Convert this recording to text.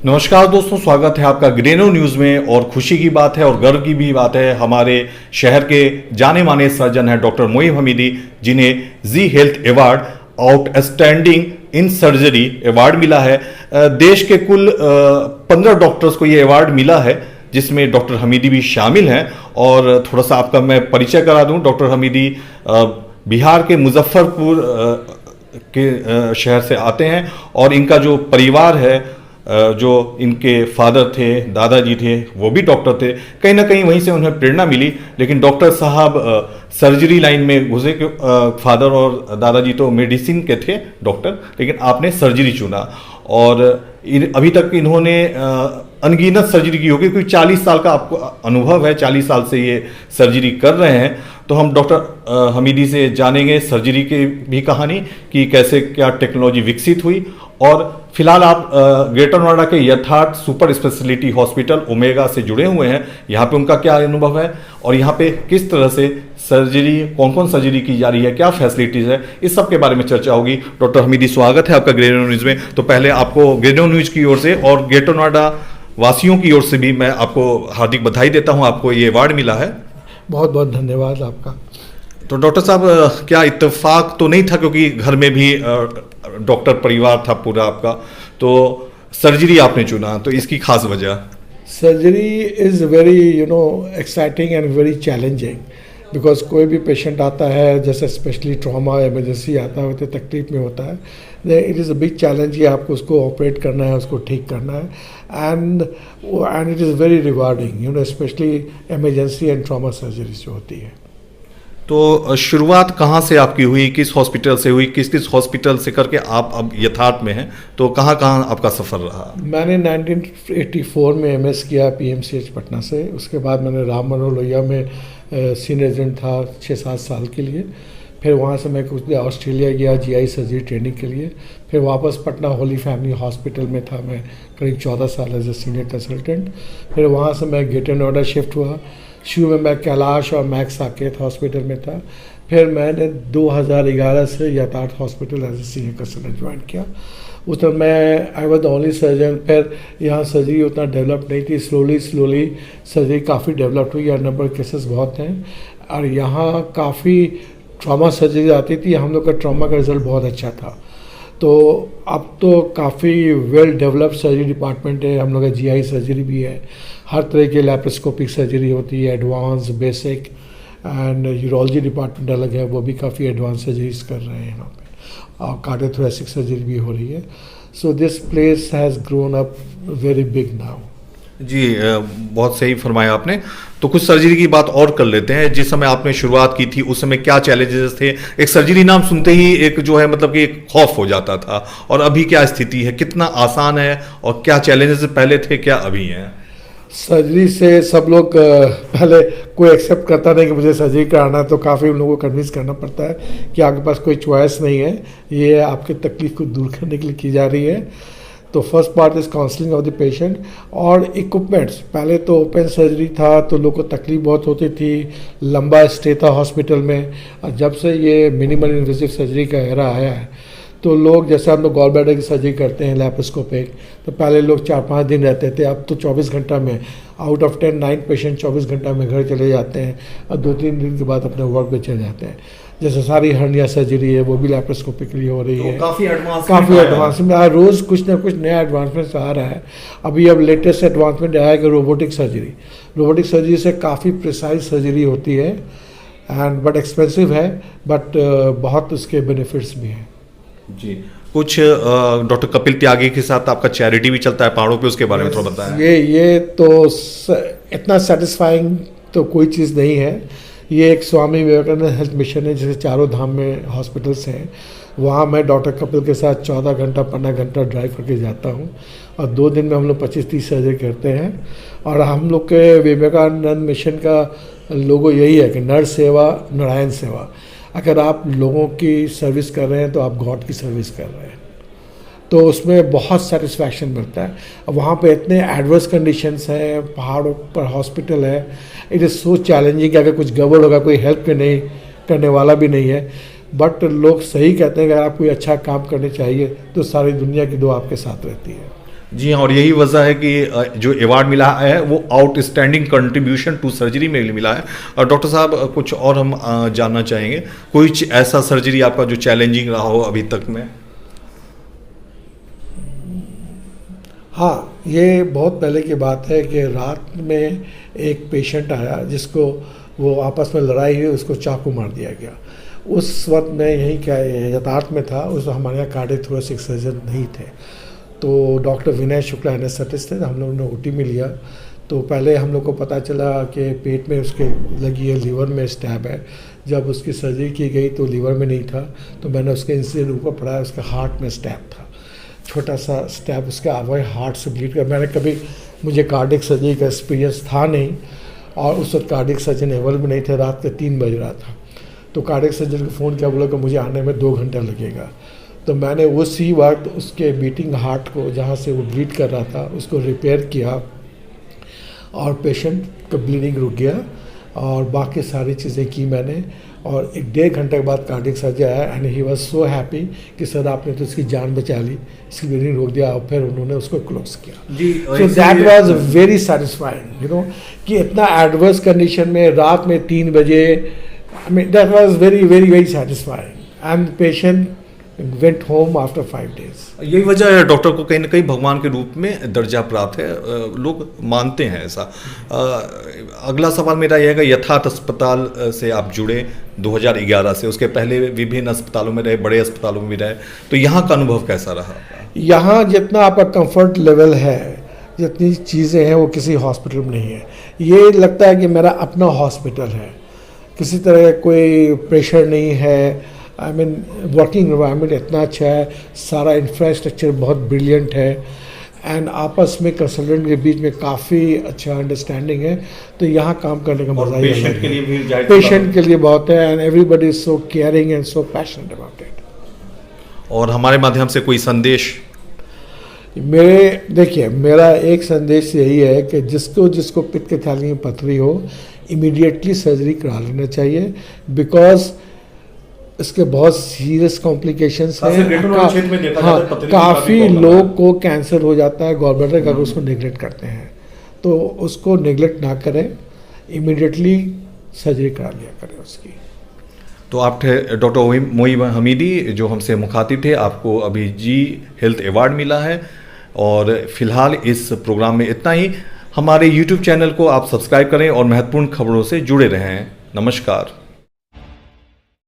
नमस्कार दोस्तों, स्वागत है आपका ग्रेनो न्यूज़ में। और खुशी की बात है और गर्व की भी बात है, हमारे शहर के जाने माने सर्जन हैं डॉक्टर मोइब हमीदी, जिन्हें Zee health award outstanding in surgery award मिला है। देश के कुल 15 डॉक्टर्स को ये अवार्ड मिला है, जिसमें डॉक्टर हमीदी भी शामिल हैं। और थोड़ा सा आपका मैं परिचय करा दूं, डॉक्टर हमीदी बिहार के मुजफ्फरपुर के शहर से आते हैं। और इनका जो परिवार है, जो इनके फादर थे, दादाजी थे, वो भी डॉक्टर थे। कहीं ना कहीं वहीं से उन्हें प्रेरणा मिली। लेकिन डॉक्टर साहब सर्जरी लाइन में घुसे, फादर और दादाजी तो मेडिसिन के थे डॉक्टर, लेकिन आपने सर्जरी चुना। और अभी तक इन्होंने अनगिनत सर्जरी की होगी, क्योंकि 40 साल का आपको अनुभव है, 40 साल से ये सर्जरी कर रहे हैं। तो हम डॉक्टर हमीदी से जानेंगे सर्जरी की भी कहानी, कि कैसे क्या टेक्नोलॉजी विकसित हुई। और फिलहाल आप ग्रेटर नोएडा के यथार्थ सुपर स्पेशलिटी हॉस्पिटल ओमेगा से जुड़े हुए हैं। यहाँ पे उनका क्या अनुभव है और यहाँ पे किस तरह से सर्जरी, कौन कौन सर्जरी की जा रही है, क्या फैसिलिटीज़ है, इस सब के बारे में चर्चा होगी। डॉक्टर हमीदी, स्वागत है आपका ग्रेनो न्यूज़ में। तो पहले आपको ग्रेनो न्यूज़ की ओर से और ग्रेटर नोएडा वासियों की ओर से भी मैं आपको हार्दिक बधाई देता हूँ, आपको ये अवार्ड मिला है। बहुत बहुत धन्यवाद आपका। तो डॉक्टर साहब, क्या इत्तेफाक तो नहीं था, क्योंकि घर में भी डॉक्टर परिवार था पूरा आपका, तो सर्जरी आपने चुना, तो इसकी खास वजह? Surgery is very exciting and very challenging, because कोई भी पेशेंट आता है, जैसे स्पेशली ट्रॉमा इमरजेंसी आता है, तो तकलीफ में होता है। It is a big challenge कि आपको उसको ऑपरेट करना है, उसको ठीक करना है। And it is very rewarding, specially emergency and trauma surgery जो होती है। तो शुरुआत कहाँ से आपकी हुई, किस हॉस्पिटल से हुई, किस किस हॉस्पिटल से करके आप अब यथार्थ में हैं, तो कहाँ कहाँ आपका सफ़र रहा? मैंने 1984 में एमएस किया पीएमसीएच पटना से। उसके बाद मैंने राम मनोहर लोहिया में सीनियर रेजिडेंट था 6-7 साल के लिए। फिर वहाँ से मैं कुछ ऑस्ट्रेलिया गया जीआई सर्जरी ट्रेनिंग के लिए। फिर वापस पटना होली फैमिली हॉस्पिटल में था मैं करीब 14 साल एज ए सीनियर कंसल्टेंट। फिर वहाँ से मैं ग्रेटर नोएडा शिफ्ट हुआ। शुरू में मैं कैलाश और मैक्स साकेत हॉस्पिटल में था। फिर मैंने 2011 से Yatharth hospital as a senior consultant join किया। उस समय मैं I was the only surgeon. फिर यहाँ सर्जरी उतना डेवलप नहीं थी, स्लोली सर्जरी काफ़ी डेवलप हुई और नंबर केसेस बहुत हैं। और यहाँ काफ़ी ट्रॉमा सर्जरी आती थी, हम लोग का ट्रॉमा का रिजल्ट बहुत अच्छा था। तो अब तो काफ़ी वेल डेवलप्ड सर्जरी डिपार्टमेंट है, हम लोग का जीआई सर्जरी भी है, हर तरह की लैप्रोस्कोपिक सर्जरी होती है, advance, basic and urology department अलग है, वो भी काफ़ी एडवांस सर्जरीज कर रहे हैं यहाँ पे। और कार्डियोथोरेसिक सर्जरी भी हो रही है। So this place has grown up very big now. जी, बहुत सही फरमाया आपने। तो कुछ सर्जरी की बात और कर लेते हैं। जिस समय आपने शुरुआत की थी, उस समय क्या चैलेंजेस थे? एक सर्जरी नाम सुनते ही एक जो है मतलब कि एक खौफ हो जाता था, और अभी क्या स्थिति है, कितना आसान है, और क्या चैलेंजेस पहले थे, क्या अभी हैं? सर्जरी से सब लोग पहले कोई एक्सेप्ट करता नहीं कि मुझे सर्जरी कराना है, तो काफ़ी उन लोगों को कन्विंस करना पड़ता है कि आपके पास कोई चॉइस नहीं है, ये आपके तकलीफ को दूर करने के लिए की जा रही है। तो first part is counselling of the patient और इक्विपमेंट्स। पहले तो ओपन सर्जरी था तो लोगों को तकलीफ बहुत होती थी, लंबा स्टे था हॉस्पिटल में। और जब से ये मिनिमल इन्वेसिव सर्जरी का एरा आया है, तो लोग, जैसे हम लोग गॉल ब्लैडर की सर्जरी करते हैं लैप्रोस्कोपिक, तो पहले लोग 4-5 दिन रहते थे, अब तो 24 घंटा में आउट ऑफ 10 9 पेशेंट 24 घंटा में घर चले जाते हैं और 2-3 दिन के बाद अपने वर्क पे चले जाते हैं। जैसे सारी हर्निया सर्जरी है, वो भी लैप्रोस्कोपिकली हो रही है। काफ़ी एडवांस में रोज़ कुछ ना कुछ नया एडवांसमेंट आ रहा है। अभी अब लेटेस्ट एडवांसमेंट आया है कि रोबोटिक सर्जरी से काफ़ी प्रिसाइज सर्जरी होती है एंड बट एक्सपेंसिव है, बट बहुत उसके बेनिफिट्स भी हैं। जी, कुछ डॉक्टर कपिल त्यागी के साथ आपका चैरिटी भी चलता है पहाड़ों पे, उसके बारे में थोड़ा बताएं। ये तो इतना सेटिस्फाइंग तो कोई चीज़ नहीं है। ये एक स्वामी विवेकानंद हेल्थ मिशन है, जैसे चारों धाम में हॉस्पिटल्स हैं, वहाँ मैं डॉक्टर कपिल के साथ 14 घंटा 15 घंटा ड्राइव करके जाता हूँ और 2 दिन में हम लोग 25-30 सर्जरी करते हैं। और हम लोग के विवेकानंद मिशन का लोगो यही है कि नर सेवा नारायण सेवा। अगर आप लोगों की सर्विस कर रहे हैं तो आप गॉड की सर्विस कर रहे हैं, तो उसमें बहुत सेटिस्फैक्शन मिलता है। अब वहाँ पे इतने एडवर्स कंडीशंस हैं, पहाड़ों पर हॉस्पिटल है, इट इज़ सो चैलेंजिंग कि अगर कुछ गड़बड़ होगा कोई हेल्प के नहीं करने वाला भी नहीं है। बट लोग सही कहते हैं कि अगर आप कोई अच्छा काम करने चाहिए तो सारी दुनिया की दुआ आपके साथ रहती है। जी हाँ, और यही वजह है कि जो अवार्ड मिला है वो आउटस्टैंडिंग कंट्रीब्यूशन टू सर्जरी में मिला है। और डॉक्टर साहब कुछ और हम जानना चाहेंगे, कोई ऐसा सर्जरी आपका जो चैलेंजिंग रहा हो अभी तक में? हाँ, ये बहुत पहले की बात है कि रात में एक पेशेंट आया जिसको वो आपस में लड़ाई हुई, उसको चाकू मार दिया गया। उस वक्त मैं यहीं क्या यथार्थ में था, उस हमारे यहाँ कार्डियोथोरेसिक सर्जन नहीं थे, तो डॉक्टर विनय शुक्ला एनेस्थेटिस्ट थे, हम लोगों ने ओटी में लिया। तो पहले हम लोग को पता चला कि पेट में उसके लगी है, लीवर में स्टैब है। जब उसकी सर्जरी की गई तो लीवर में नहीं था, तो मैंने उसके इंसिडेंट ऊपर पढ़ाया, उसके हार्ट में स्टैब था, छोटा सा स्टैब उसका आवाज हार्ट से ब्लीड कर। मैंने कभी, मुझे कार्डियक सर्जरी का एक्सपीरियंस था नहीं, और उस वक्त कार्डियक सर्जन अवेलेबल नहीं थे, रात के 3 बज रहा था। तो कार्डियक सर्जन को फ़ोन किया, बोला कि मुझे आने में 2 घंटा लगेगा। तो मैंने उसी वक्त उसके बीटिंग हार्ट को, जहाँ से वो ब्लीड कर रहा था, उसको रिपेयर किया और पेशेंट का ब्लीडिंग रुक गया, और बाकी सारी चीज़ें की मैंने। और 1-1.5 घंटे के बाद कार्डियक सर्जन आया and he was so happy कि सर आपने तो इसकी जान बचा ली, इसकी ब्लीडिंग रोक दिया, और फिर उन्होंने उसको क्लोज किया। जी, so that was very satisfying, you know, कि इतना एडवर्स कंडीशन में रात में 3 बजे, I mean that was very very very satisfying and patient went home after 5 days। यही वजह है डॉक्टर को कहीं ना कहीं भगवान के रूप में दर्जा प्राप्त है, लोग मानते हैं ऐसा। अगला सवाल मेरा यह है कि यथार्थ अस्पताल से आप जुड़े 2011 से, उसके पहले विभिन्न अस्पतालों में रहे, बड़े अस्पतालों में भी रहे, तो यहाँ का अनुभव कैसा रहा? यहाँ जितना आपका कंफर्ट लेवल है, जितनी चीज़ें हैं, वो किसी हॉस्पिटल में नहीं है। ये लगता है कि मेरा अपना हॉस्पिटल है, किसी तरह का कोई प्रेशर नहीं है। आई मीन वर्किंग एनवायरनमेंट इतना अच्छा है, सारा इंफ्रास्ट्रक्चर बहुत ब्रिलियंट है, एंड आपस में कंसल्टेंट के बीच में काफ़ी अच्छा अंडरस्टैंडिंग है। तो यहाँ काम करने का मजा ही पेशेंट के लिए भी पेशेंट के लिए बहुत है, and everybody is so caring and so passionate about it. और हमारे माध्यम से कोई संदेश? देखिए, मेरा एक संदेश यही है कि जिसको पित्त की थैली में पथरी हो, इमीडिएटली सर्जरी करा लेना चाहिए, बिकॉज इसके बहुत सीरियस कॉम्प्लिकेशंस हैं। हाँ, काफ़ी लोग को कैंसर हो जाता है, गॉलब्लैडर का, उसको नेगलेक्ट करते हैं, तो उसको नेगलेक्ट ना करें, इमीडिएटली सर्जरी करा लिया करें उसकी। तो आप थे डॉक्टर मोइब हमीदी, जो हमसे मुखातिब थे। आपको अभी जी हेल्थ अवार्ड मिला है, और फिलहाल इस प्रोग्राम में इतना ही। हमारे YouTube चैनल को आप सब्सक्राइब करें और महत्वपूर्ण खबरों से जुड़े रहें। नमस्कार।